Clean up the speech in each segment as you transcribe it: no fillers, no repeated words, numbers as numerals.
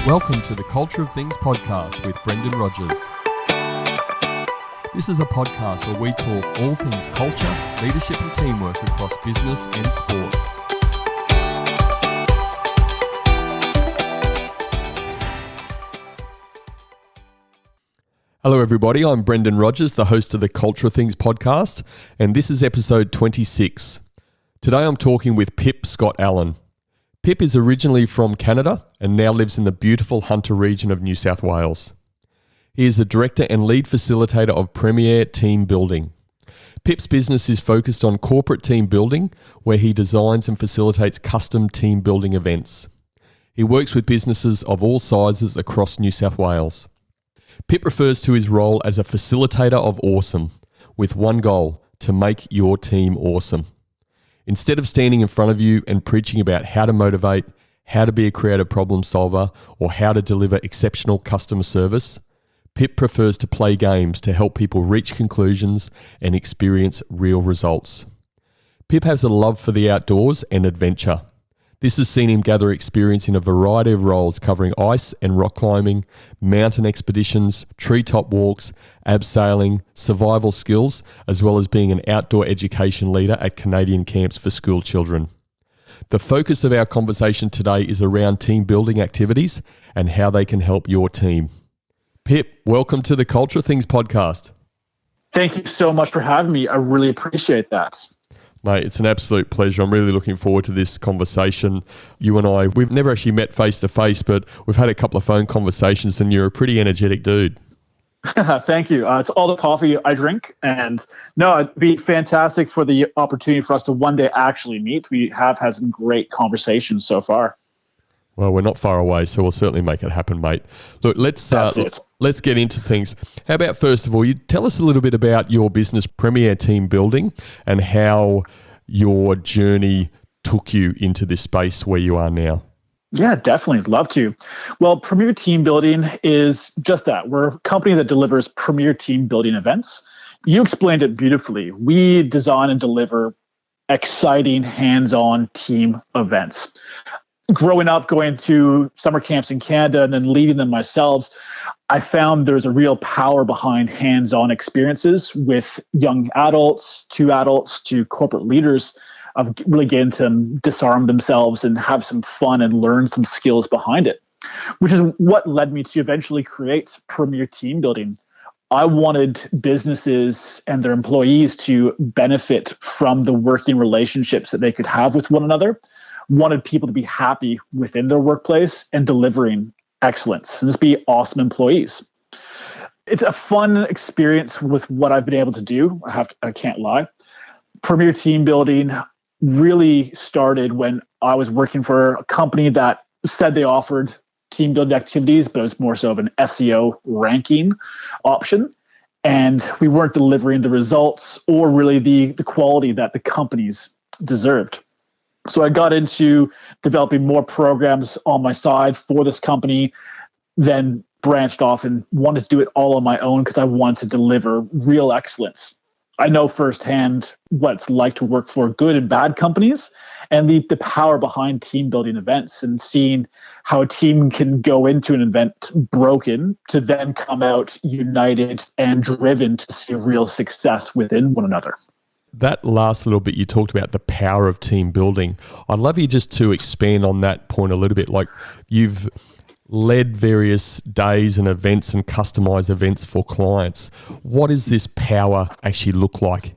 Welcome to the Culture of Things podcast with Brendan Rogers. This is a podcast where we talk all things culture, leadership and teamwork across business and sport. Hello everybody, I'm Brendan Rogers, the host of the Culture of Things podcast, and this is episode 26. Today I'm talking with Pip Scott-Allen. Pip is originally from Canada and now lives in the beautiful Hunter region of New South Wales. He is the director and lead facilitator of Premier Team Building. Pip's business is focused on corporate team building, where he designs and facilitates custom team building events. He works with businesses of all sizes across New South Wales. Pip refers to his role as a facilitator of awesome, with one goal: to make your team awesome. Instead of standing in front of you and preaching about how to motivate, how to be a creative problem solver, or how to deliver exceptional customer service, Pip prefers to play games to help people reach conclusions and experience real results. Pip has a love for the outdoors and adventure. This has seen him gather experience in a variety of roles covering ice and rock climbing, mountain expeditions, treetop walks, abseiling, survival skills, as well as being an outdoor education leader at Canadian camps for school children. The focus of our conversation today is around team building activities and how they can help your team. Pip, welcome to the Culture of Things podcast. Thank you so much for having me. I really appreciate that. Mate, it's an absolute pleasure. I'm really looking forward to this conversation. You and I, we've never actually met face to face, but we've had a couple of phone conversations and you're a pretty energetic dude. Thank you. It's all the coffee I drink. And no, it'd be fantastic for the opportunity for us to one day actually meet. We have had some great conversations so far. Well, we're not far away, so we'll certainly make it happen, mate. Look, let's get into things. How about, first of all, you tell us a little bit about your business, Premier Team Building, and how your journey took you into this space where you are now. Yeah, definitely. Love to. Well, Premier Team Building is just that. We're a company that delivers premier team building events. You explained it beautifully. We design and deliver exciting, hands-on team events. Growing up, going to summer camps in Canada and then leading them myself, I found there's a real power behind hands-on experiences with young adults to corporate leaders of really getting to disarm themselves and have some fun and learn some skills behind it, which is what led me to eventually create Premier Team Building. I wanted businesses and their employees to benefit from the working relationships that they could have with one another, wanted people to be happy within their workplace and delivering excellence and just be awesome employees. It's a fun experience with what I've been able to do. I can't lie. Premier Team Building really started when I was working for a company that said they offered team building activities, but it was more so of an SEO ranking option. And we weren't delivering the results or really the quality that the companies deserved. So I got into developing more programs on my side for this company, then branched off and wanted to do it all on my own because I wanted to deliver real excellence. I know firsthand what it's like to work for good and bad companies and the power behind team building events and seeing how a team can go into an event broken to then come out united and driven to see real success within one another. That last little bit, you talked about the power of team building. I'd love you just to expand on that point a little bit. Like, you've led various days and events and customized events for clients. What does this power actually look like?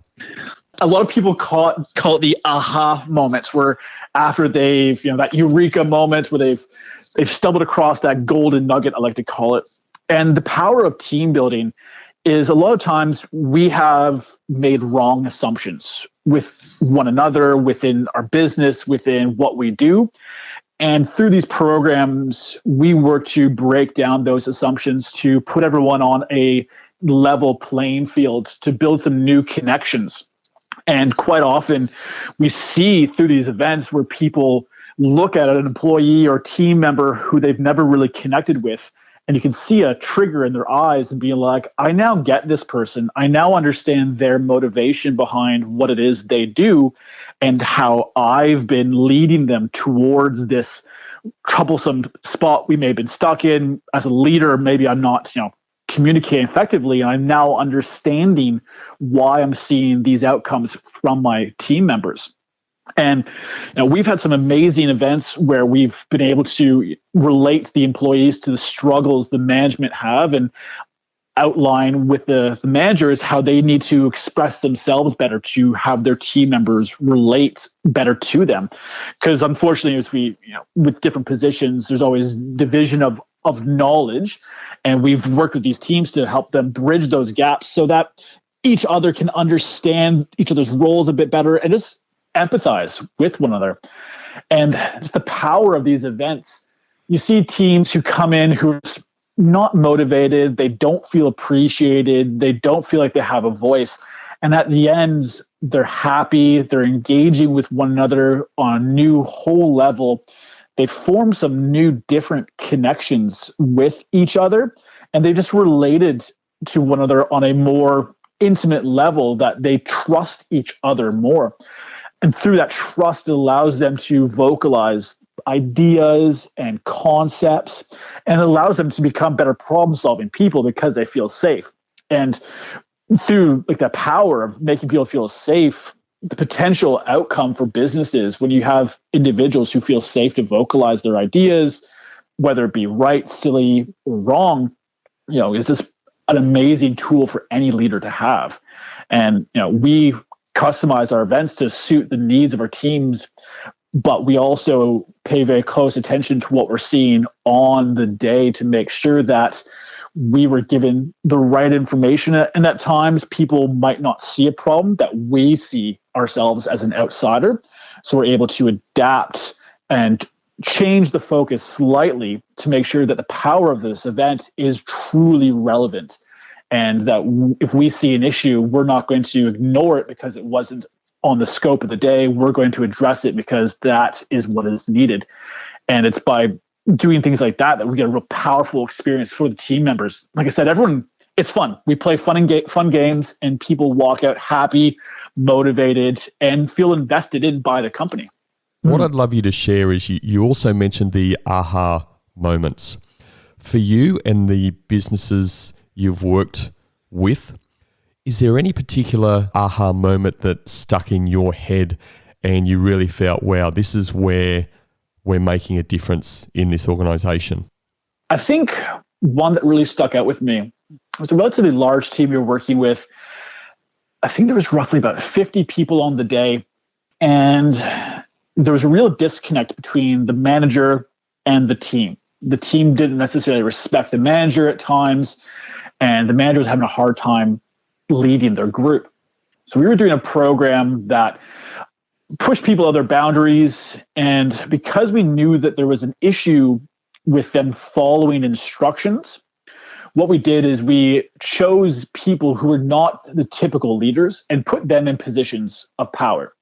A lot of people call it the aha moments, where after they've, that eureka moment where they've stumbled across that golden nugget, I like to call it. And the power of team building is a lot of times we have made wrong assumptions with one another, within our business, within what we do. And through these programs, we work to break down those assumptions, to put everyone on a level playing field, to build some new connections. And quite often we see through these events where people look at an employee or team member who they've never really connected with And you can see a trigger in their eyes and being like, I now get this person. I now understand their motivation behind what it is they do and how I've been leading them towards this troublesome spot we may have been stuck in. As a leader, maybe I'm not, communicating effectively, and I'm now understanding why I'm seeing these outcomes from my team members. And we've had some amazing events where we've been able to relate the employees to the struggles the management have and outline with the managers how they need to express themselves better to have their team members relate better to them. Because unfortunately, as we, with different positions, there's always division of knowledge. And we've worked with these teams to help them bridge those gaps so that each other can understand each other's roles a bit better and just empathize with one another. And it's the power of these events. You see teams who come in who are not motivated, they don't feel appreciated, they don't feel like they have a voice. And at the end, they're happy, they're engaging with one another on a new whole level. They form some new different connections with each other, and they just related to one another on a more intimate level that they trust each other more. And through that trust, it allows them to vocalize ideas and concepts, and it allows them to become better problem-solving people because they feel safe. And through the power of making people feel safe, the potential outcome for businesses when you have individuals who feel safe to vocalize their ideas, whether it be right, silly, or wrong, is just an amazing tool for any leader to have. And we customize our events to suit the needs of our teams, but we also pay very close attention to what we're seeing on the day to make sure that we were given the right information. And at times people might not see a problem that we see ourselves as an outsider. So we're able to adapt and change the focus slightly to make sure that the power of this event is truly relevant. And that if we see an issue, we're not going to ignore it because it wasn't on the scope of the day. We're going to address it because that is what is needed. And it's by doing things like that we get a real powerful experience for the team members. Like I said, everyone, it's fun. We play fun games, and people walk out happy, motivated, and feel invested in by the company. What I'd love you to share is you also mentioned the aha moments. For you and the businesses you've worked with, is there any particular aha moment that stuck in your head and you really felt, wow, this is where we're making a difference in this organization? I think one that really stuck out with me was a relatively large team we were working with. I think there was roughly about 50 people on the day, and there was a real disconnect between the manager and the team. The team didn't necessarily respect the manager at times, and the manager was having a hard time leading their group. So we were doing a program that pushed people out of their boundaries, and because we knew that there was an issue with them following instructions, what we did is we chose people who were not the typical leaders and put them in positions of power.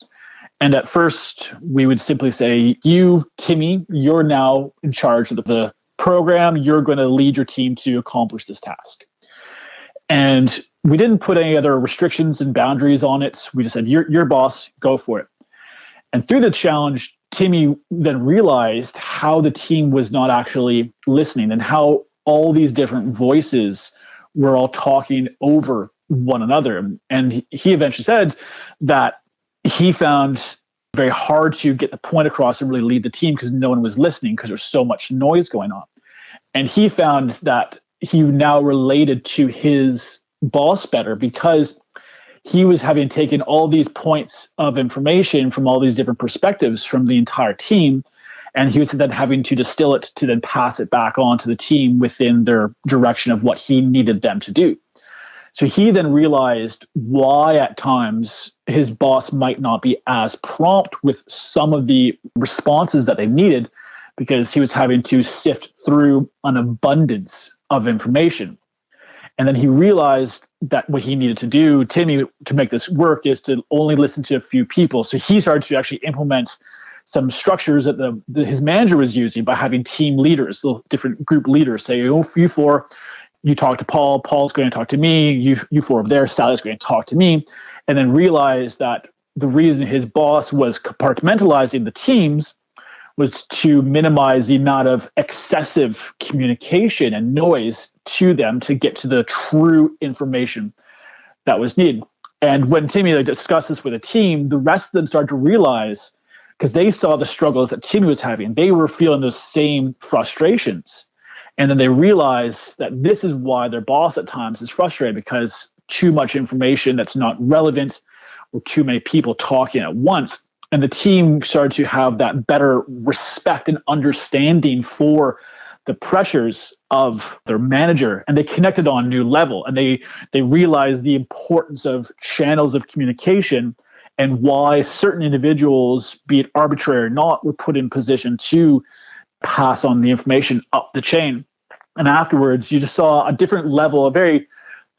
And at first, we would simply say, you, Timmy, you're now in charge of the program. You're going to lead your team to accomplish this task. And we didn't put any other restrictions and boundaries on it. We just said, you're boss, go for it. And through the challenge, Timmy then realized how the team was not actually listening and how all these different voices were all talking over one another. And he eventually said that he found very hard to get the point across and really lead the team because no one was listening because there's so much noise going on. And he found that he now related to his boss better because he was having taken all these points of information from all these different perspectives from the entire team. And he was then having to distill it to then pass it back on to the team within their direction of what he needed them to do. So he then realized why at times his boss might not be as prompt with some of the responses that they needed because he was having to sift through an abundance of information. And then he realized that what he needed to do, Timmy, to make this work is to only listen to a few people. So he started to actually implement some structures that his manager was using by having team leaders, the different group leaders. Say, oh, you four, you talk to Paul, Paul's going to talk to me, you four over there, Sally's going to talk to me, and then realize that the reason his boss was compartmentalizing the teams was to minimize the amount of excessive communication and noise to them to get to the true information that was needed. And when Timmy discussed this with a team, the rest of them started to realize, because they saw the struggles that Timmy was having, they were feeling those same frustrations. And then they realized that this is why their boss at times is frustrated, because too much information that's not relevant or too many people talking at once. And the team started to have that better respect and understanding for the pressures of their manager, and they connected on a new level. And they realized the importance of channels of communication and why certain individuals, be it arbitrary or not, were put in position to pass on the information up the chain. And afterwards, you just saw a different level, a very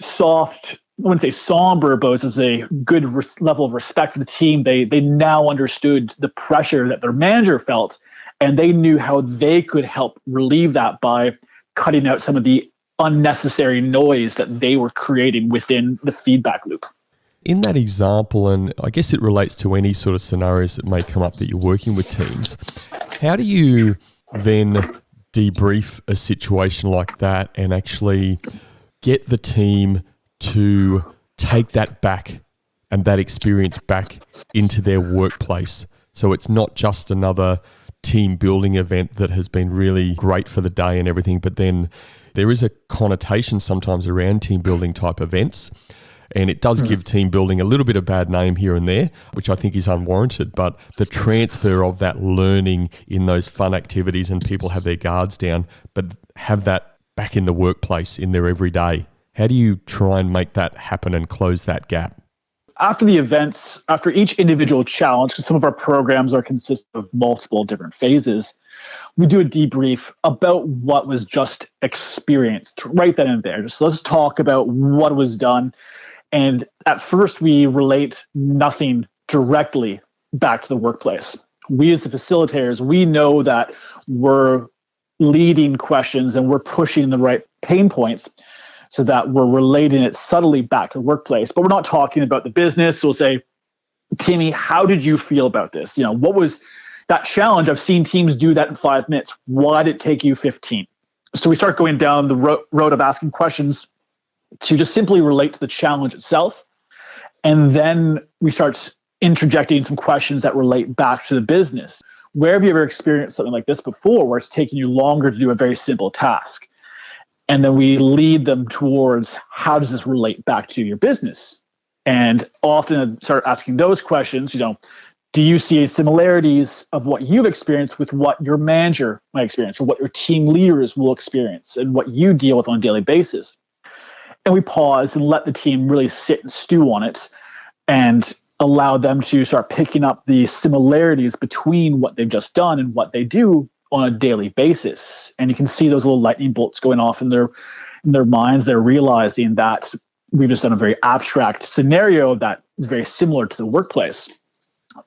soft, I wouldn't say somber, but it was a good level of respect for the team. They now understood the pressure that their manager felt, and they knew how they could help relieve that by cutting out some of the unnecessary noise that they were creating within the feedback loop. In that example, and I guess it relates to any sort of scenarios that may come up that you're working with teams, how do you then debrief a situation like that and actually get the team to take that back and that experience back into their workplace? So it's not just another team building event that has been really great for the day and everything, but then there is a connotation sometimes around team building type events. And it does give team building a little bit of bad name here and there, which I think is unwarranted. But the transfer of that learning in those fun activities, and people have their guards down, but have that back in the workplace in their everyday. How do you try and make that happen and close that gap? After the events, after each individual challenge, because some of our programs are consist of multiple different phases, we do a debrief about what was just experienced right then and there. Just let's talk about what was done. And at first, we relate nothing directly back to the workplace. We as the facilitators, we know that we're leading questions and we're pushing the right pain points so that we're relating it subtly back to the workplace. But we're not talking about the business. So we'll say, Timmy, how did you feel about this? What was that challenge? I've seen teams do that in 5 minutes. Why did it take you 15? So we start going down the road of asking questions to just simply relate to the challenge itself. And then we start interjecting some questions that relate back to the business. Where have you ever experienced something like this before, where it's taking you longer to do a very simple task? And then we lead them towards, how does this relate back to your business? And often I start asking those questions, do you see similarities of what you've experienced with what your manager might experience, or what your team leaders will experience, and what you deal with on a daily basis? And we pause and let the team really sit and stew on it and allow them to start picking up the similarities between what they've just done and what they do on a daily basis. And you can see those little lightning bolts going off in their minds. They're realizing that we've just done a very abstract scenario that is very similar to the workplace.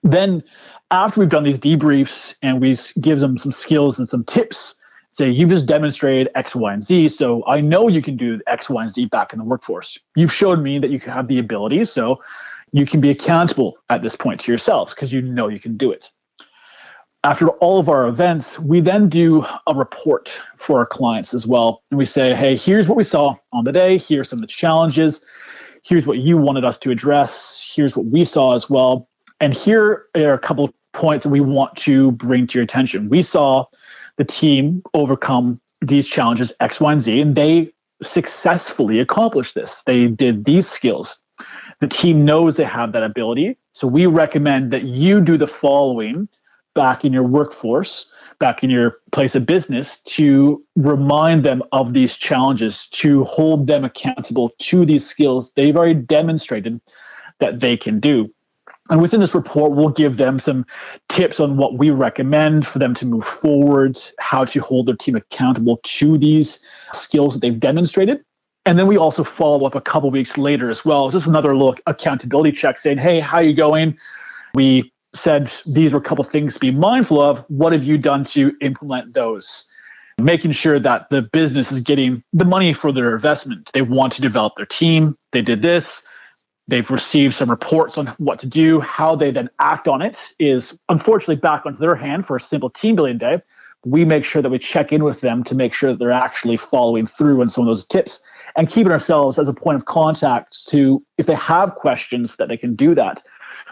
Then after we've done these debriefs and we give them some skills and some tips, say, you've just demonstrated X, Y, and Z, so I know you can do X, Y, and Z back in the workforce. You've showed me that you can have the ability, so you can be accountable at this point to yourselves because you know you can do it. After all of our events, we then do a report for our clients as well. And we say, hey, here's what we saw on the day. Here's some of the challenges. Here's what you wanted us to address. Here's what we saw as well. And here are a couple of points that we want to bring to your attention. We saw the team overcome these challenges X, Y, and Z, and they successfully accomplished this. They did these skills. The team knows they have that ability. So we recommend that you do the following back in your workforce, back in your place of business, to remind them of these challenges, to hold them accountable to these skills they've already demonstrated that they can do. And within this report, we'll give them some tips on what we recommend for them to move forward, how to hold their team accountable to these skills that they've demonstrated. And then we also follow up a couple weeks later as well, just another little accountability check saying, hey, how are you going? We said these were a couple of things to be mindful of. What have you done to implement those? Making sure that the business is getting the money for their investment. They want to develop their team. They did this. They've received some reports on what to do. How they then act on it is unfortunately back onto their hand for a simple team building day. We make sure that we check in with them to make sure that they're actually following through on some of those tips and keeping ourselves as a point of contact to, if they have questions, that they can do that.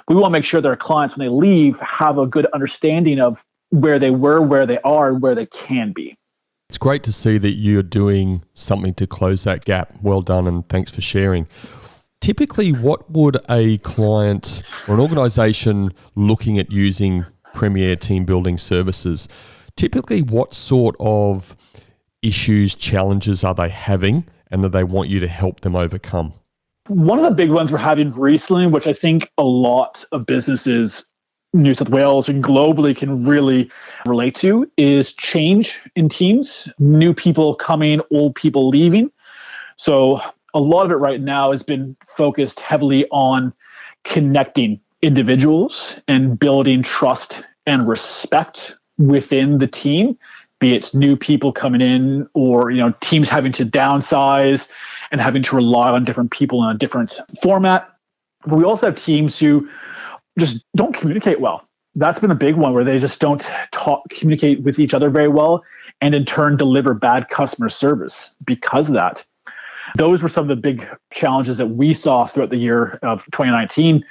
We want to make sure that our clients, when they leave, have a good understanding of where they were, where they are, and where they can be. It's great to see that you're doing something to close that gap. Well done, and thanks for sharing. Typically, what would a client or an organization looking at using Premier team building services, typically what sort of issues, challenges are they having and that they want you to help them overcome? One of the big ones we're having recently, which I think a lot of businesses, New South Wales and globally, can really relate to, is change in teams, new people coming, old people leaving. So a lot of it right now has been focused heavily on connecting individuals and building trust and respect within the team, be it new people coming in or teams having to downsize and having to rely on different people in a different format. But we also have teams who just don't communicate well. That's been a big one, where they just don't communicate with each other very well, and in turn deliver bad customer service because of that. Those were some of the big challenges that we saw throughout the year of 2019.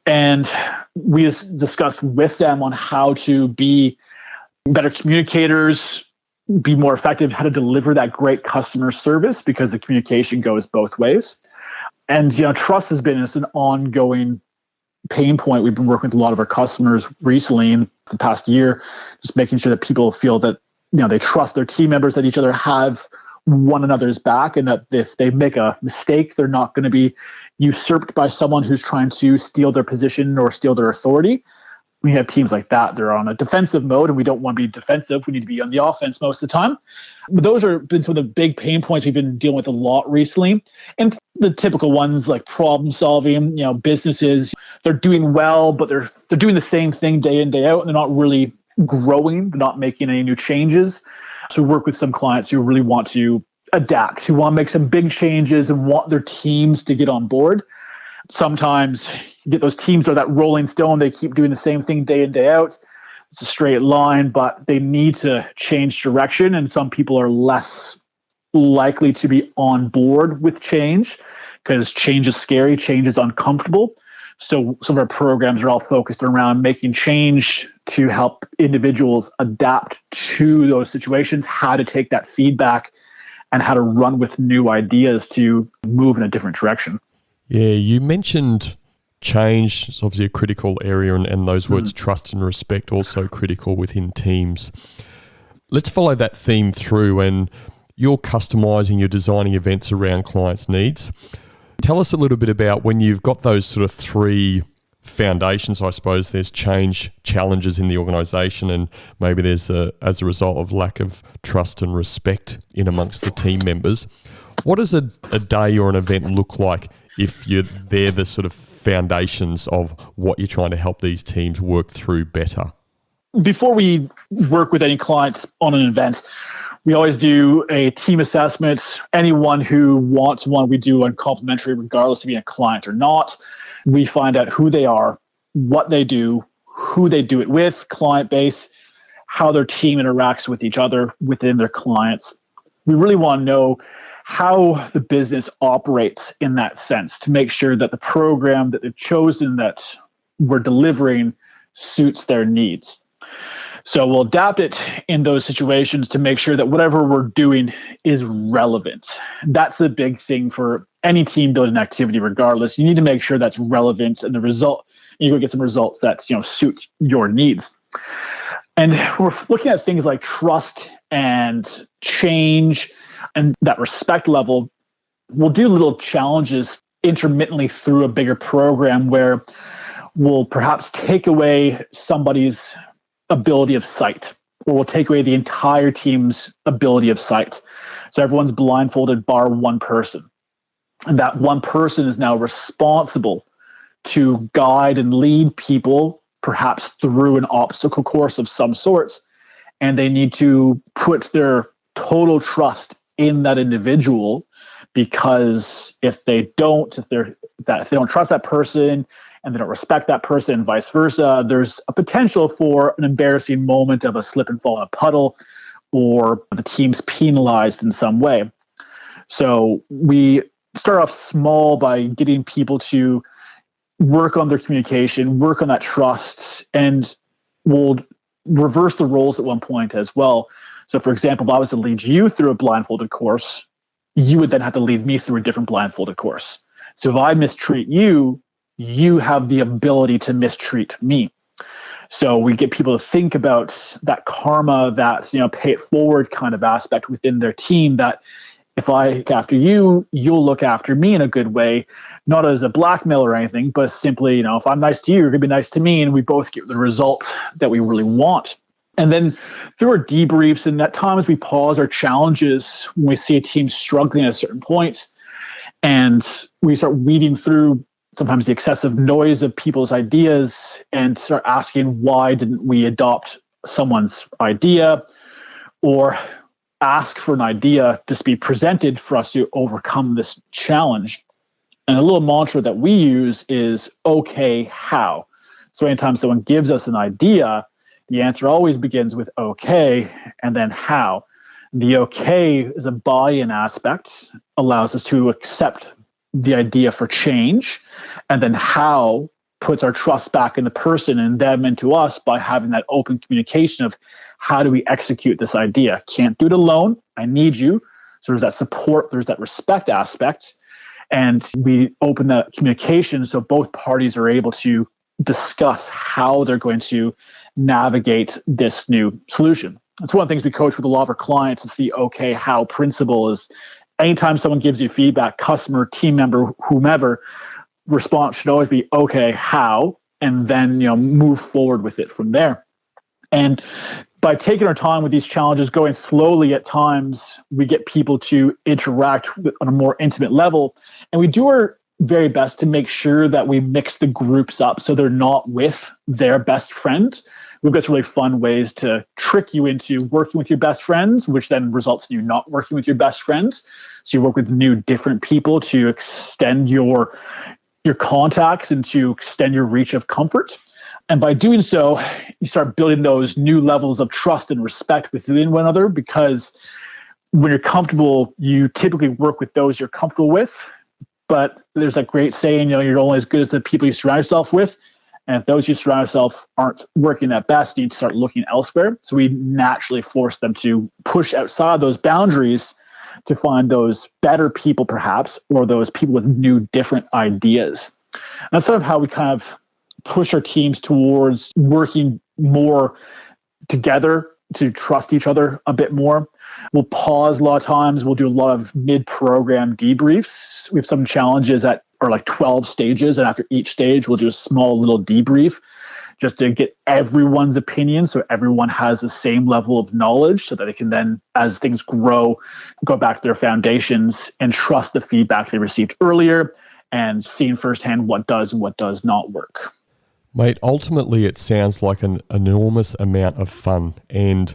And we just discussed with them on how to be better communicators, be more effective, how to deliver that great customer service, because the communication goes both ways. And trust has been an ongoing pain point. We've been working with a lot of our customers recently in the past year, just making sure that people feel that they trust their team members, that each other have one another's back, and that if they make a mistake, they're not going to be usurped by someone who's trying to steal their position or steal their authority. We have teams like that. They're on a defensive mode, and we don't want to be defensive. We need to be on the offense most of the time. But those have been some of the big pain points we've been dealing with a lot recently. And the typical ones like problem solving, businesses, they're doing well, but they're doing the same thing day in, day out, and they're not really growing. They're not making any new changes. So we work with some clients who really want to adapt, who want to make some big changes and want their teams to get on board. Sometimes you get those teams are that rolling stone. They keep doing the same thing day in, day out. It's a straight line, but they need to change direction. And some people are less likely to be on board with change because change is scary, change is uncomfortable. So some of our programs are all focused around making change to help individuals adapt to those situations, how to take that feedback and how to run with new ideas to move in a different direction. Yeah, you mentioned change is obviously a critical area, and those words trust and respect also critical within teams. Let's follow that theme through, and you're customizing, you're designing events around clients' needs. Tell us a little bit about when you've got those sort of three foundations. I suppose there's change, challenges in the organization, and maybe there's as a result of lack of trust and respect in amongst the team members. What does a day or an event look like if they're the sort of foundations of what you're trying to help these teams work through better? Before we work with any clients on an event, we always do a team assessment. Anyone who wants one, we do on complimentary, regardless of being a client or not. We find out who they are, what they do, who they do it with, client base, how their team interacts with each other within their clients. We really want to know how the business operates in that sense to make sure that the program that they've chosen that we're delivering suits their needs. So we'll adapt it in those situations to make sure that whatever we're doing is relevant. That's the big thing for any team building activity, regardless. You need to make sure that's relevant, and the result, you're going to get some results that suit your needs. And we're looking at things like trust and change and that respect level. We'll do little challenges intermittently through a bigger program where we'll perhaps take away somebody's ability of sight, or we'll take away the entire team's ability of sight. So everyone's blindfolded bar one person. And that one person is now responsible to guide and lead people perhaps through an obstacle course of some sorts, and they need to put their total trust in that individual, because if they don't trust that person and they don't respect that person and vice versa, there's a potential for an embarrassing moment of a slip and fall in a puddle, or the team's penalized in some way. So we start off small by getting people to work on their communication, work on that trust, and we'll reverse the roles at one point as well. So for example, if I was to lead you through a blindfolded course, you would then have to lead me through a different blindfolded course. So if I mistreat you, you have the ability to mistreat me. So we get people to think about that karma, that, pay it forward kind of aspect within their team, that if I look after you, you'll look after me in a good way, not as a blackmail or anything, but simply, if I'm nice to you, you're going to be nice to me, and we both get the result that we really want. And then through our debriefs, and at times we pause our challenges when we see a team struggling at a certain point, and we start weeding through sometimes the excessive noise of people's ideas and start asking, why didn't we adopt someone's idea, or ask for an idea to be presented for us to overcome this challenge. And a little mantra that we use is, okay, how? So anytime someone gives us an idea, the answer always begins with okay, and then how. The okay is a buy-in aspect, allows us to accept the idea for change, and then how puts our trust back in the person and them into us by having that open communication of, how do we execute this idea? Can't do it alone. I need you. So there's that support, there's that respect aspect. And we open that communication so both parties are able to discuss how they're going to navigate this new solution. That's one of the things we coach with a lot of our clients. It's the okay, how principle. Is anytime someone gives you feedback, customer, team member, whomever, response should always be okay, how, and then move forward with it from there. And by taking our time with these challenges, going slowly at times, we get people to interact on a more intimate level. And we do our very best to make sure that we mix the groups up so they're not with their best friend. We've got some really fun ways to trick you into working with your best friends, which then results in you not working with your best friends. So you work with new, different people to extend your contacts and to extend your reach of comfort. And by doing so, you start building those new levels of trust and respect within one another, because when you're comfortable, you typically work with those you're comfortable with. But there's that great saying, you're only as good as the people you surround yourself with. And if those you surround yourself aren't working at best, you need to start looking elsewhere. So we naturally force them to push outside those boundaries to find those better people, perhaps, or those people with new, different ideas. And that's sort of how we kind of push our teams towards working more together to trust each other a bit more. We'll pause a lot of times. We'll do a lot of mid-program debriefs. We have some challenges that are like 12 stages, and after each stage, we'll do a small little debrief just to get everyone's opinion, so everyone has the same level of knowledge, so that they can then, as things grow, go back to their foundations and trust the feedback they received earlier and seeing firsthand what does and what does not work. Mate, ultimately it sounds like an enormous amount of fun, and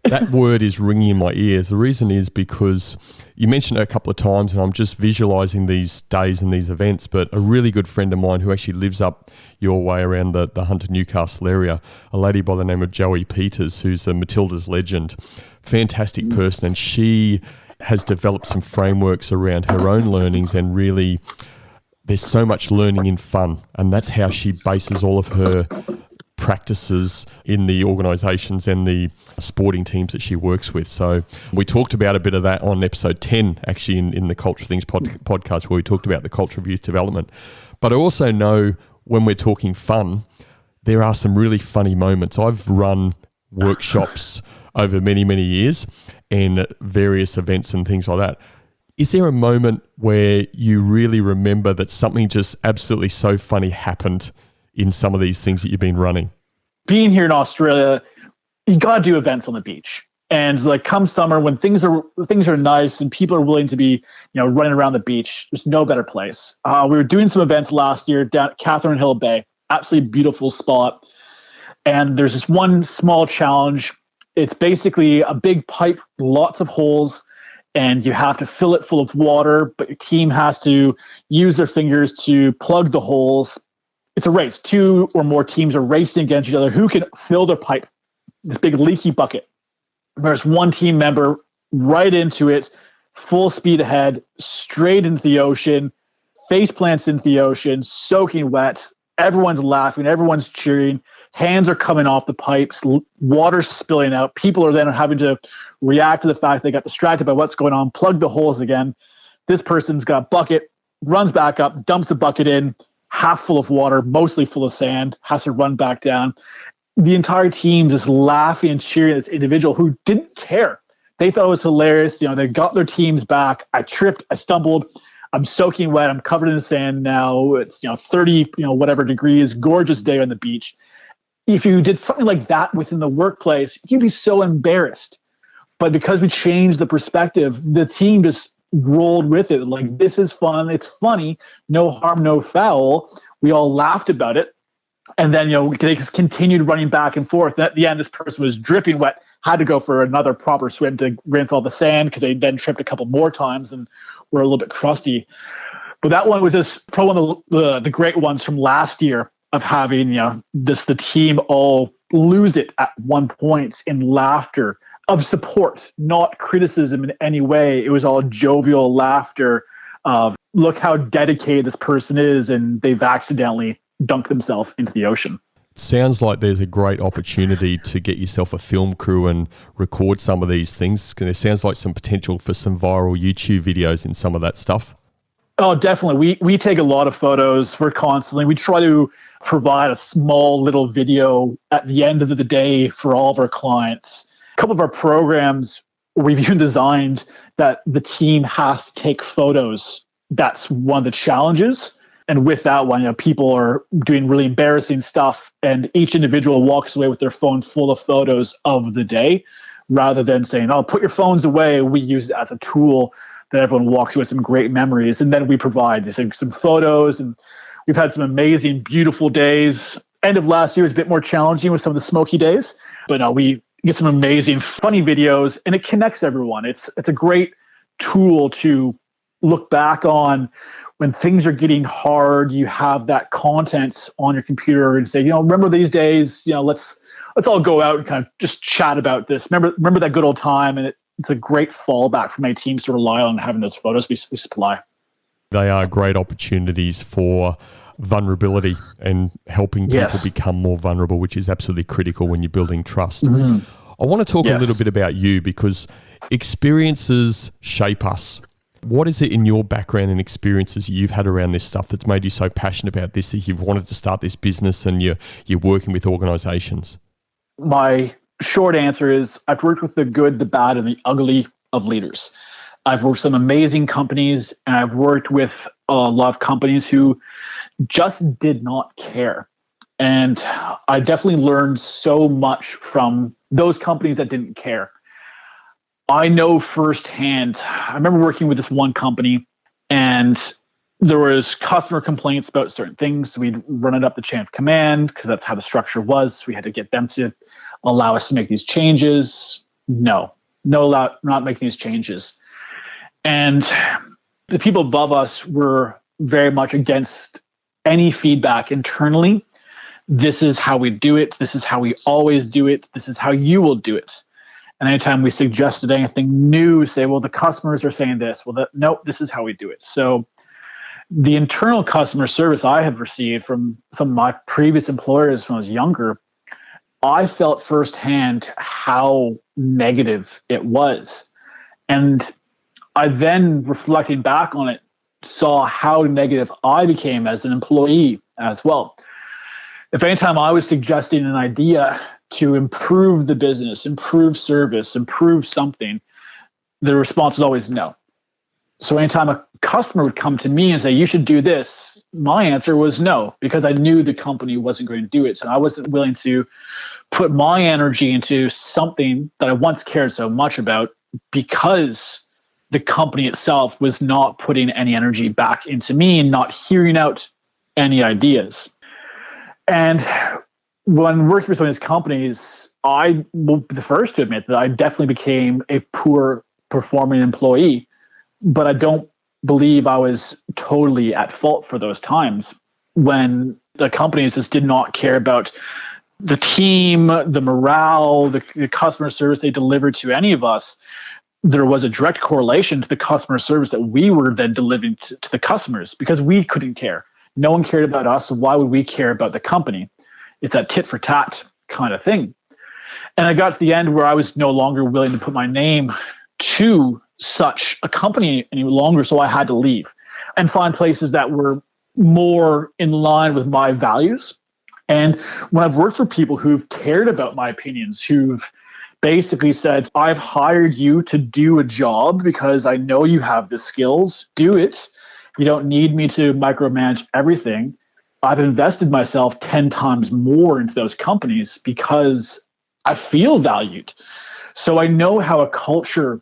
that word is ringing in my ears. The reason is because you mentioned it a couple of times, and I'm just visualizing these days and these events, but a really good friend of mine who actually lives up your way around the Hunter Newcastle area, a lady by the name of Joey Peters, who's a Matilda's legend, fantastic person, and she has developed some frameworks around her own learnings, and really there's so much learning in fun, and that's how she bases all of her practices in the organisations and the sporting teams that she works with. So we talked about a bit of that on episode 10, actually, in the Culture Things podcast, where we talked about the culture of youth development. But I also know when we're talking fun, there are some really funny moments. I've run workshops over many, many years and various events and things like that. Is there a moment where you really remember that something just absolutely so funny happened in some of these things that you've been running? Being here in Australia, you got to do events on the beach. And like come summer, when things are nice and people are willing to be, running around the beach, there's no better place. We were doing some events last year down at Catherine Hill Bay, absolutely beautiful spot. And there's this one small challenge. It's basically a big pipe, lots of holes, and you have to fill it full of water, but your team has to use their fingers to plug the holes. It's a race. Two or more teams are racing against each other. Who can fill their pipe, this big leaky bucket? There's one team member right into it, full speed ahead, straight into the ocean, face plants into the ocean, soaking wet. Everyone's laughing, everyone's cheering. Hands are coming off the pipes, water's spilling out. People are then having to react to the fact they got distracted by what's going on, plug the holes again. This person's got a bucket, runs back up, dumps the bucket in, half full of water, mostly full of sand, has to run back down. The entire team just laughing and cheering at this individual who didn't care. They thought it was hilarious. They got their teams back. I tripped, I stumbled. I'm soaking wet. I'm covered in sand now. It's 30, whatever degrees, gorgeous day on the beach. If you did something like that within the workplace, you'd be so embarrassed. But because we changed the perspective, the team just rolled with it. Like, this is fun. It's funny. No harm, no foul. We all laughed about it. And then, they just continued running back and forth. And at the end, this person was dripping wet, had to go for another proper swim to rinse all the sand because they then tripped a couple more times and were a little bit crusty. But that one was just probably one of the great ones from last year of having, the team all lose it at one point in laughter of support, not criticism in any way. It was all jovial laughter of, look how dedicated this person is, and they've accidentally dunked themselves into the ocean. It sounds like there's a great opportunity to get yourself a film crew and record some of these things. There sounds like some potential for some viral YouTube videos in some of that stuff. Oh, definitely. We take a lot of photos. We try to provide a small little video at the end of the day for all of our clients. A couple of our programs, we've even designed that the team has to take photos. That's one of the challenges. And with that one, people are doing really embarrassing stuff, and each individual walks away with their phone full of photos of the day, rather than saying, "Oh, put your phones away." We use it as a tool that everyone walks away with some great memories, and then we provide some photos. And we've had some amazing, beautiful days. End of last year was a bit more challenging with some of the smoky days, but no, we get some amazing, funny videos, and it connects everyone. It's a great tool to look back on. When things are getting hard, you have that content on your computer and say, remember these days, let's all go out and kind of just chat about this. Remember that good old time. And it's a great fallback for many teams to rely on having those photos we supply. They are great opportunities for vulnerability and helping people become more vulnerable, which is absolutely critical when you're building trust. Mm-hmm. I want to talk a little bit about you, because experiences shape us. What is it in your background and experiences you've had around this stuff that's made you so passionate about this, that you've wanted to start this business and you're working with organizations? My short answer is I've worked with the good, the bad, and the ugly of leaders. I've worked with some amazing companies, and I've worked with a lot of companies who just did not care. And I definitely learned so much from those companies that didn't care. I know firsthand. I remember working with this one company, and there was customer complaints about certain things. So we'd run it up the chain of command because that's how the structure was. We had to get them to allow us to make these changes. Not making these changes. And the people above us were very much against any feedback internally. This is how we do it. This is how we always do it. This is how you will do it. And anytime we suggested anything new, say, well, the customers are saying this. Well, no, this is how we do it. So the internal customer service I have received from some of my previous employers when I was younger, I felt firsthand how negative it was. And I then, reflecting back on it, saw how negative I became as an employee as well. If anytime I was suggesting an idea to improve the business, improve service, improve something, the response was always no. So anytime a customer would come to me and say, you should do this, my answer was no, because I knew the company wasn't going to do it. So I wasn't willing to put my energy into something that I once cared so much about, because the company itself was not putting any energy back into me and not hearing out any ideas. And when working for some of these companies, I will be the first to admit that I definitely became a poor performing employee, but I don't believe I was totally at fault for those times when the companies just did not care about the team, the morale, the customer service they delivered to any of us. There was a direct correlation to the customer service that we were then delivering to the customers because we couldn't care. No one cared about us. So why would we care about the company? It's that tit for tat kind of thing. And I got to the end where I was no longer willing to put my name to such a company any longer. So I had to leave and find places that were more in line with my values. And when I've worked for people who've cared about my opinions, who've basically said, I've hired you to do a job because I know you have the skills, do it. You don't need me to micromanage everything. I've invested myself 10 times more into those companies because I feel valued. So I know how a culture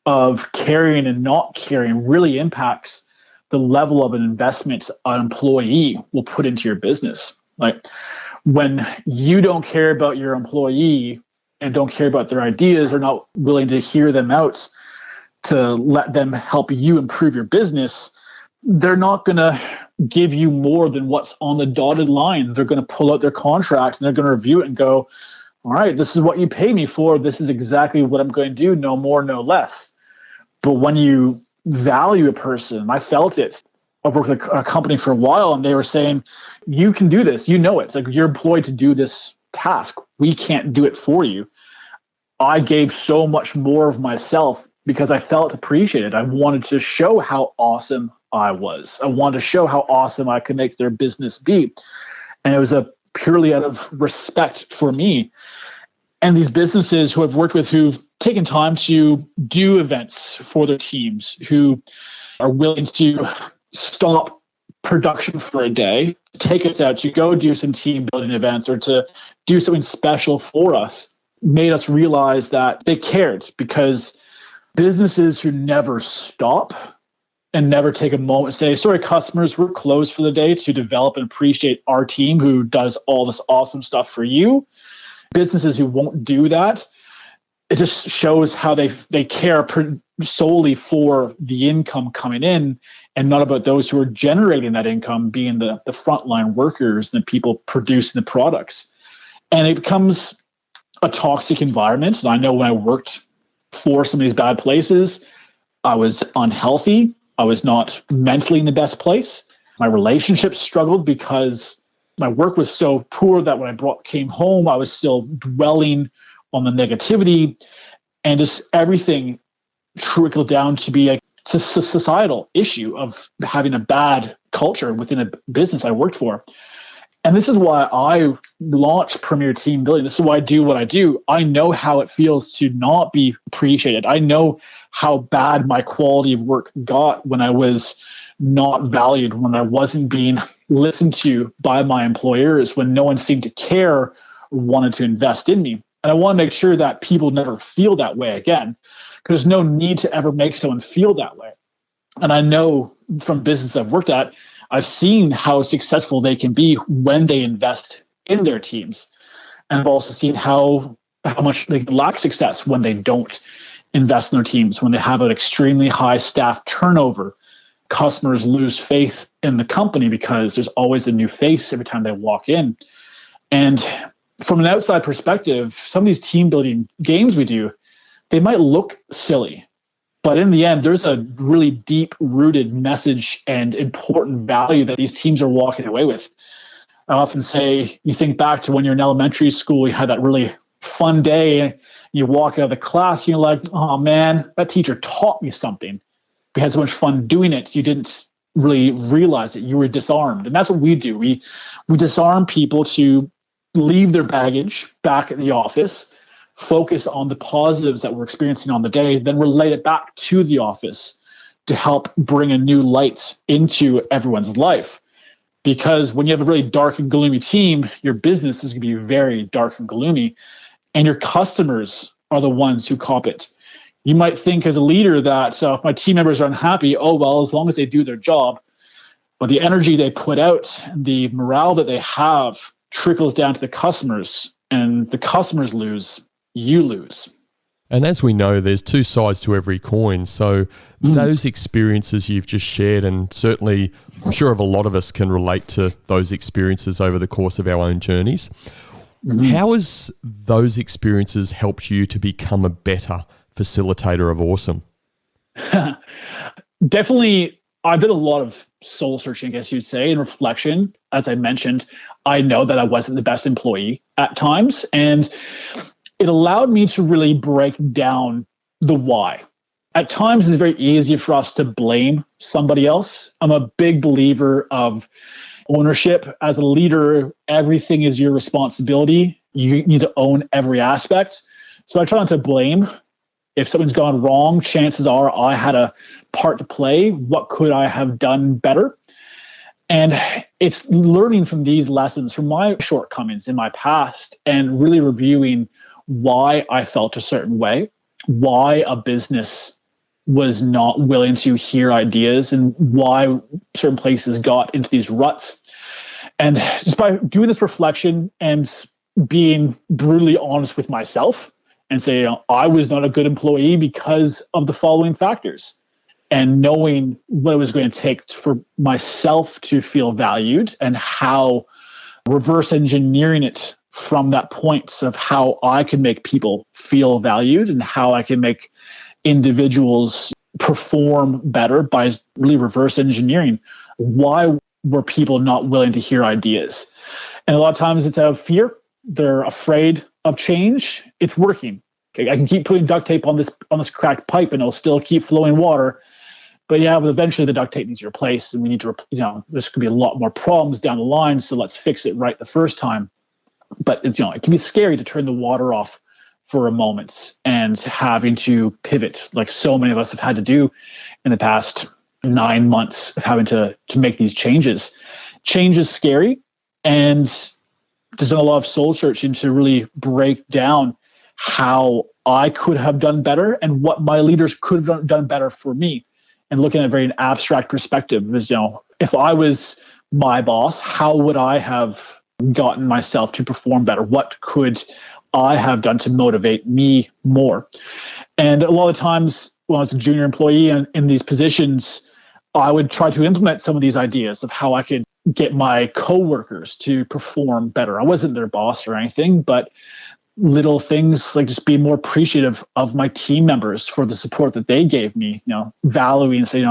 of caring and not caring really impacts the level of an investment an employee will put into your business. Like when you don't care about your employee and don't care about their ideas or not willing to hear them out to let them help you improve your business, they're not going to give you more than what's on the dotted line. They're going to pull out their contract and they're going to review it and go, all right, this is what you pay me for. This is exactly what I'm going to do. No more, no less. But when you value a person, I felt it. I've worked with a company for a while and they were saying, you can do this. You know it. It's like you're employed to do this task. We can't do it for you. I gave so much more of myself because I felt appreciated. I wanted to show how awesome I was. I wanted to show how awesome I could make their business be. And it was purely out of respect for me. And these businesses who I've worked with who've taken time to do events for their teams, who are willing to stop production for a day, take us out to go do some team building events or to do something special for us, made us realize that they cared, because businesses who never stop and never take a moment and say, sorry, customers, we're closed for the day to develop and appreciate our team who does all this awesome stuff for you. Businesses who won't do that, it just shows how they care solely for the income coming in and not about those who are generating that income, being the frontline workers and the people producing the products. And it becomes a toxic environment. And I know when I worked for some of these bad places, I was unhealthy. I was not mentally in the best place. My relationships struggled because my work was so poor that when I came home, I was still dwelling on the negativity, and just everything trickled down to be a societal issue of having a bad culture within a business I worked for. And this is why I launched Premier Team Building. This is why I do what I do. I know how it feels to not be appreciated. I know how bad my quality of work got when I was not valued, when I wasn't being listened to by my employers, when no one seemed to care or wanted to invest in me. And I want to make sure that people never feel that way again, because there's no need to ever make someone feel that way. And I know from business I've worked at, I've seen how successful they can be when they invest in their teams. And I've also seen how much they lack success when they don't invest in their teams, when they have an extremely high staff turnover. Customers lose faith in the company because there's always a new face every time they walk in. And from an outside perspective, some of these team building games we do, they might look silly, but in the end, there's a really deep rooted message and important value that these teams are walking away with. I often say, you think back to when you're in elementary school, you had that really fun day, and you walk out of the class, you're like, oh man, that teacher taught me something. We had so much fun doing it, you didn't really realize that you were disarmed. And that's what we do. We disarm people to leave their baggage back at the office, focus on the positives that we're experiencing on the day, then relate it back to the office to help bring a new light into everyone's life. Because when you have a really dark and gloomy team, your business is going to be very dark and gloomy, and your customers are the ones who cop it. You might think as a leader that if my team members are unhappy, oh, well, as long as they do their job, but the energy they put out, the morale that they have trickles down to the customers, and the customers lose, you lose. And as we know, there's two sides to every coin. So those experiences you've just shared, and certainly I'm sure of a lot of us can relate to those experiences over the course of our own journeys. How has those experiences helped you to become a better facilitator of awesome? Definitely, I did a lot of soul searching, I guess you'd say, and reflection. As I mentioned, I know that I wasn't the best employee at times, and it allowed me to really break down the why. At times, it's very easy for us to blame somebody else. I'm a big believer of ownership. As a leader, everything is your responsibility. You need to own every aspect. So I try not to blame. If something's gone wrong, chances are I had a part to play. What could I have done better? And it's learning from these lessons, from my shortcomings in my past, and really reviewing why I felt a certain way, why a business was not willing to hear ideas, and why certain places got into these ruts. And just by doing this reflection and being brutally honest with myself and say, I was not a good employee because of the following factors, and knowing what it was going to take for myself to feel valued, and how reverse engineering it from that point of how I can make people feel valued and how I can make individuals perform better by really reverse engineering. Why were people not willing to hear ideas? And a lot of times it's out of fear. They're afraid of change. It's working. Okay, I can keep putting duct tape on this cracked pipe and it'll still keep flowing water. But eventually the duct tape needs to be replaced, and we need to, there's going to be a lot more problems down the line. So let's fix it right the first time. But it can be scary to turn the water off for a moment and having to pivot, like so many of us have had to do in the past 9 months, of having to make these changes. Change is scary, and there's been a lot of soul searching to really break down how I could have done better and what my leaders could have done better for me. And looking at a very abstract perspective is, if I was my boss, how would I have gotten myself to perform better? What could I have done to motivate me more? And a lot of times when I was a junior employee in these positions, I would try to implement some of these ideas of how I could get my coworkers to perform better. I wasn't their boss or anything, but little things like just being more appreciative of my team members for the support that they gave me, valuing and say,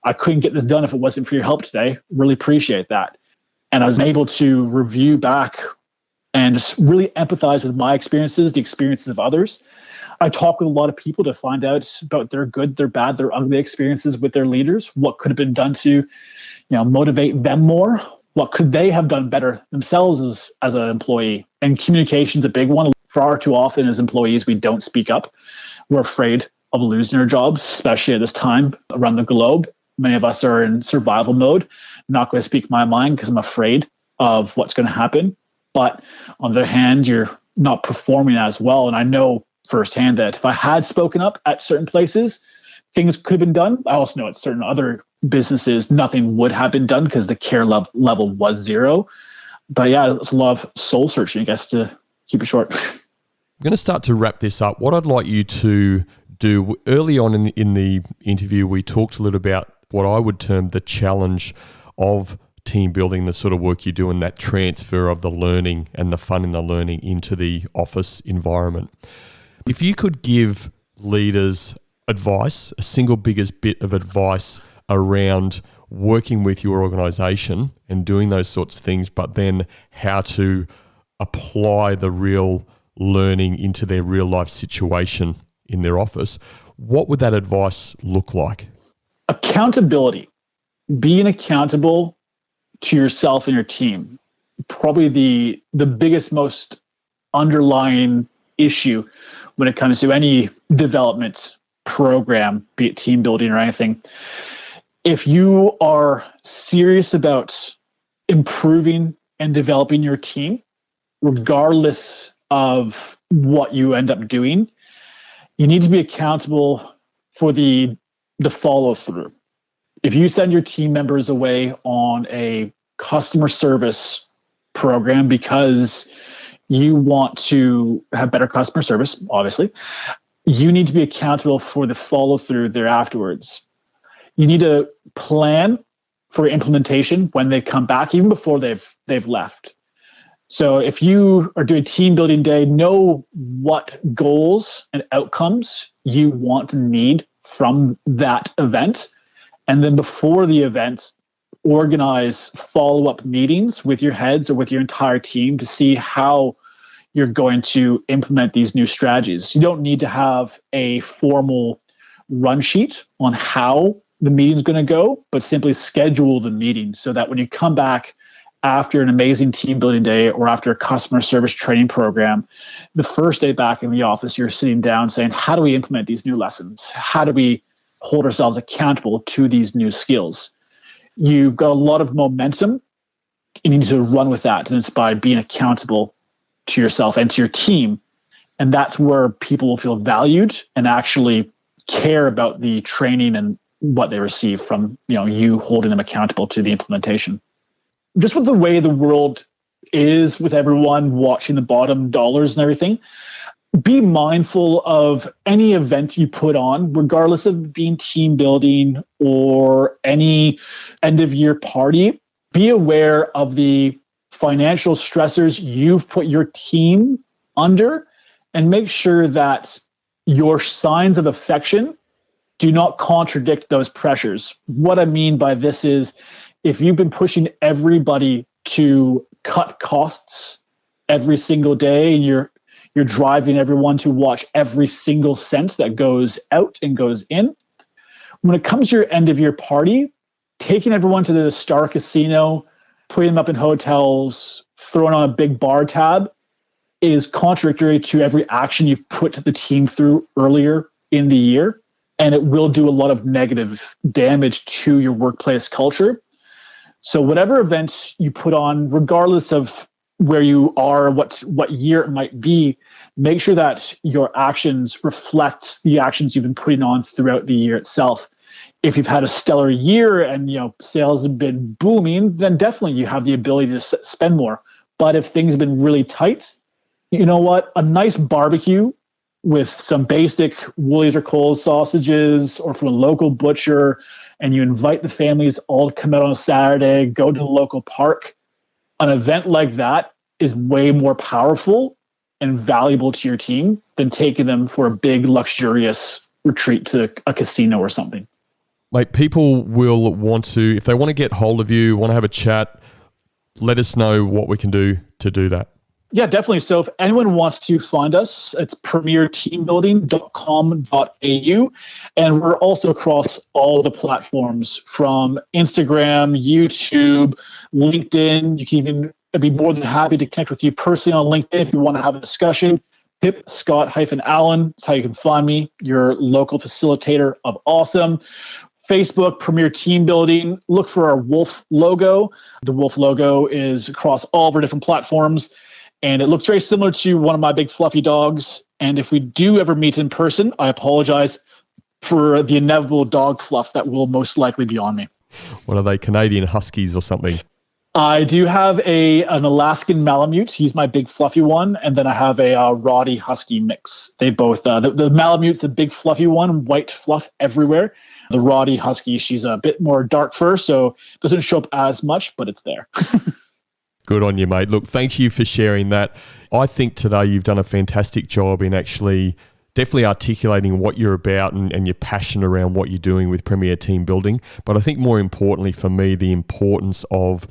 I couldn't get this done if it wasn't for your help today. Really appreciate that. And I was able to review back and just really empathize with my experiences, the experiences of others. I talk with a lot of people to find out about their good, their bad, their ugly experiences with their leaders. What could have been done to, motivate them more? What could they have done better themselves as an employee? And communication's a big one. Far too often as employees, we don't speak up. We're afraid of losing our jobs, especially at this time around the globe. Many of us are in survival mode. I'm not going to speak my mind because I'm afraid of what's going to happen. But on the other hand, you're not performing as well. And I know firsthand that if I had spoken up at certain places, things could have been done. I also know at certain other businesses, nothing would have been done because the care level was zero. But it's a lot of soul searching, I guess, to keep it short. I'm going to start to wrap this up. What I'd like you to do, early on in the interview, we talked a little about what I would term the challenge of team building, the sort of work you do, and that transfer of the learning and the fun in the learning into the office environment. If you could give leaders advice, a single biggest bit of advice around working with your organization and doing those sorts of things, but then how to apply the real learning into their real life situation in their office, what would that advice look like? Accountability. Being accountable to yourself and your team. Probably the biggest, most underlying issue when it comes to any development program, be it team building or anything. If you are serious about improving and developing your team, regardless of what you end up doing, you need to be accountable for the follow through. If you send your team members away on a customer service program because you want to have better customer service, obviously. You need to be accountable for the follow through there afterwards. You need to plan for implementation when they come back, even before they've left. So if you are doing team building day, know what goals and outcomes you want to need from that event. And then before the event, organize follow-up meetings with your heads or with your entire team to see how you're going to implement these new strategies. You don't need to have a formal run sheet on how the meeting's going to go, but simply schedule the meeting so that when you come back after an amazing team building day or after a customer service training program, the first day back in the office, you're sitting down saying, how do we implement these new lessons? How do we hold ourselves accountable to these new skills? You've got a lot of momentum. You need to run with that. And it's by being accountable to yourself and to your team. And that's where people will feel valued and actually care about the training and what they receive from you holding them accountable to the implementation. Just with the way the world is, with everyone watching the bottom dollars and everything, be mindful of any event you put on, regardless of being team building or any end of year party. Be aware of the financial stressors you've put your team under and make sure that your signs of affection do not contradict those pressures. What I mean by this is, if you've been pushing everybody to cut costs every single day, and you're driving everyone to watch every single cent that goes out and goes in, when it comes to your end of year party, taking everyone to the Star Casino, putting them up in hotels, throwing on a big bar tab is contradictory to every action you've put the team through earlier in the year. And it will do a lot of negative damage to your workplace culture. So whatever event you put on, regardless of where you are, what year it might be, make sure that your actions reflect the actions you've been putting on throughout the year itself. If you've had a stellar year and sales have been booming, then definitely you have the ability to spend more. But if things have been really tight, you know what? A nice barbecue with some basic Woolies or Coles sausages or from a local butcher, and you invite the families all to come out on a Saturday, go to the local park. An event like that is way more powerful and valuable to your team than taking them for a big luxurious retreat to a casino or something. Mate, people will want to, if they want to get hold of you, want to have a chat, let us know what we can do to do that. Yeah, definitely. So if anyone wants to find us, it's premierteambuilding.com.au. And we're also across all the platforms from Instagram, YouTube, LinkedIn. You can even be more than happy to connect with you personally on LinkedIn if you want to have a discussion. Pip Scott-Allen, that's how you can find me, your local facilitator of awesome. Facebook, Premier Team Building. Look for our wolf logo. The wolf logo is across all of our different platforms. And it looks very similar to one of my big fluffy dogs. And if we do ever meet in person, I apologize for the inevitable dog fluff that will most likely be on me. What are they, Canadian Huskies or something? I do have an Alaskan Malamute. He's my big fluffy one. And then I have a Rottie Husky mix. They both, the Malamute's the big fluffy one, white fluff everywhere. The Rottie Husky, she's a bit more dark fur, so doesn't show up as much, but it's there. Good on you, mate. Look, thank you for sharing that. I think today you've done a fantastic job in actually definitely articulating what you're about and your passion around what you're doing with Premier Team Building. But I think more importantly for me, the importance of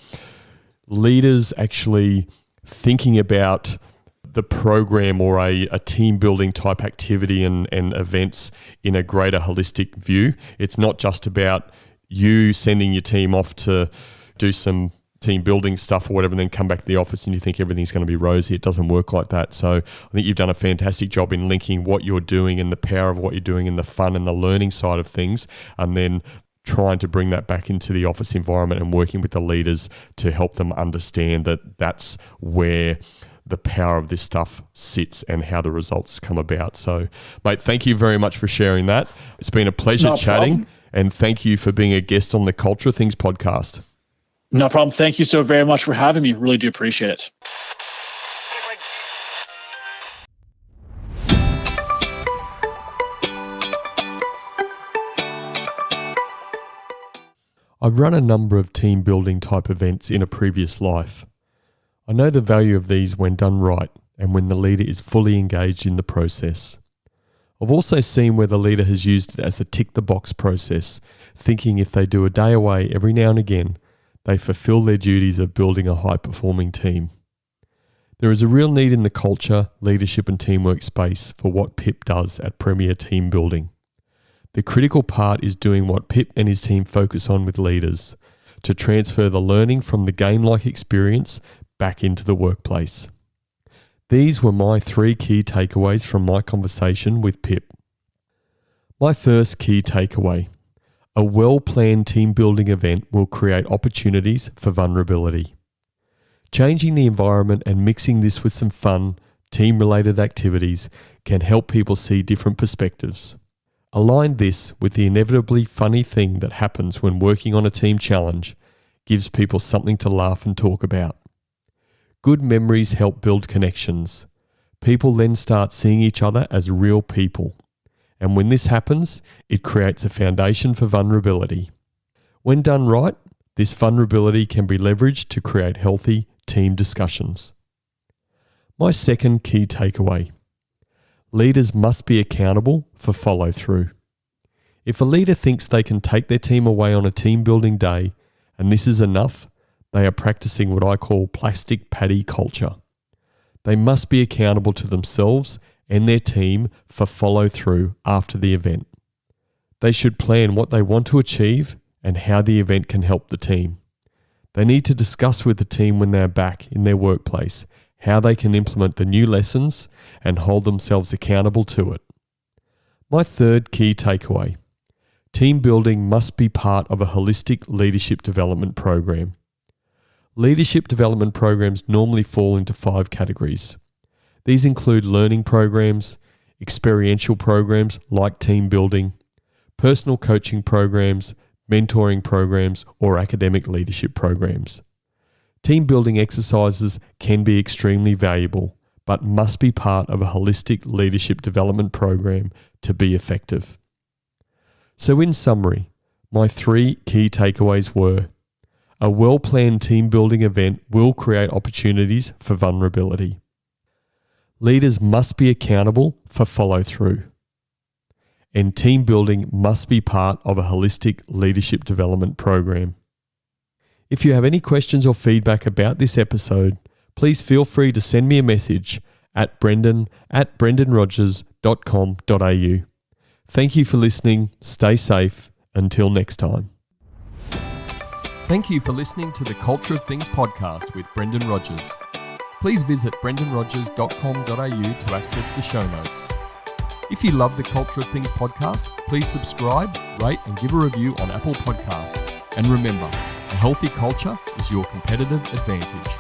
leaders actually thinking about the program or a team building type activity and events in a greater holistic view. It's not just about you sending your team off to do some team building stuff or whatever, and then come back to the office and you think everything's going to be rosy. It doesn't work like that. So I think you've done a fantastic job in linking what you're doing and the power of what you're doing and the fun and the learning side of things, and then trying to bring that back into the office environment and working with the leaders to help them understand that that's where the power of this stuff sits and how the results come about. So, mate, thank you very much for sharing that. It's been a pleasure chatting, and thank you for being a guest on the Culture Things podcast. No problem. Thank you so very much for having me. Really do appreciate it. I've run a number of team building type events in a previous life. I know the value of these when done right and when the leader is fully engaged in the process. I've also seen where the leader has used it as a tick-the-box process, thinking if they do a day away every now and again, they fulfill their duties of building a high-performing team. There is a real need in the culture, leadership and teamwork space for what Pip does at Premier Team Building. The critical part is doing what Pip and his team focus on with leaders, to transfer the learning from the game-like experience back into the workplace. These were my 3 key takeaways from my conversation with Pip. My first key takeaway: a well-planned team-building event will create opportunities for vulnerability. Changing the environment and mixing this with some fun, team-related activities can help people see different perspectives. Align this with the inevitably funny thing that happens when working on a team challenge, gives people something to laugh and talk about. Good memories help build connections. People then start seeing each other as real people. And when this happens, it creates a foundation for vulnerability. When done right, this vulnerability can be leveraged to create healthy team discussions. My second key takeaway: leaders must be accountable for follow-through. If a leader thinks they can take their team away on a team-building day and this is enough, they are practicing what I call plastic paddy culture. They must be accountable to themselves and their team for follow-through after the event. They should plan what they want to achieve and how the event can help the team. They need to discuss with the team when they are back in their workplace how they can implement the new lessons and hold themselves accountable to it. My third key takeaway: team building must be part of a holistic leadership development program. Leadership development programs normally fall into 5 categories. These include learning programs, experiential programs like team building, personal coaching programs, mentoring programs, or academic leadership programs. Team building exercises can be extremely valuable, but must be part of a holistic leadership development program to be effective. So in summary, my 3 key takeaways were: a well-planned team building event will create opportunities for vulnerability. Leaders must be accountable for follow-through. And team building must be part of a holistic leadership development program. If you have any questions or feedback about this episode, please feel free to send me a message at brendan@brendanrogers.com.au. Thank you for listening. Stay safe. Until next time. Thank you for listening to the Culture of Things podcast with Brendan Rogers. Please visit brendanrogers.com.au to access the show notes. If you love the Culture of Things podcast, please subscribe, rate and give a review on Apple Podcasts. And remember, a healthy culture is your competitive advantage.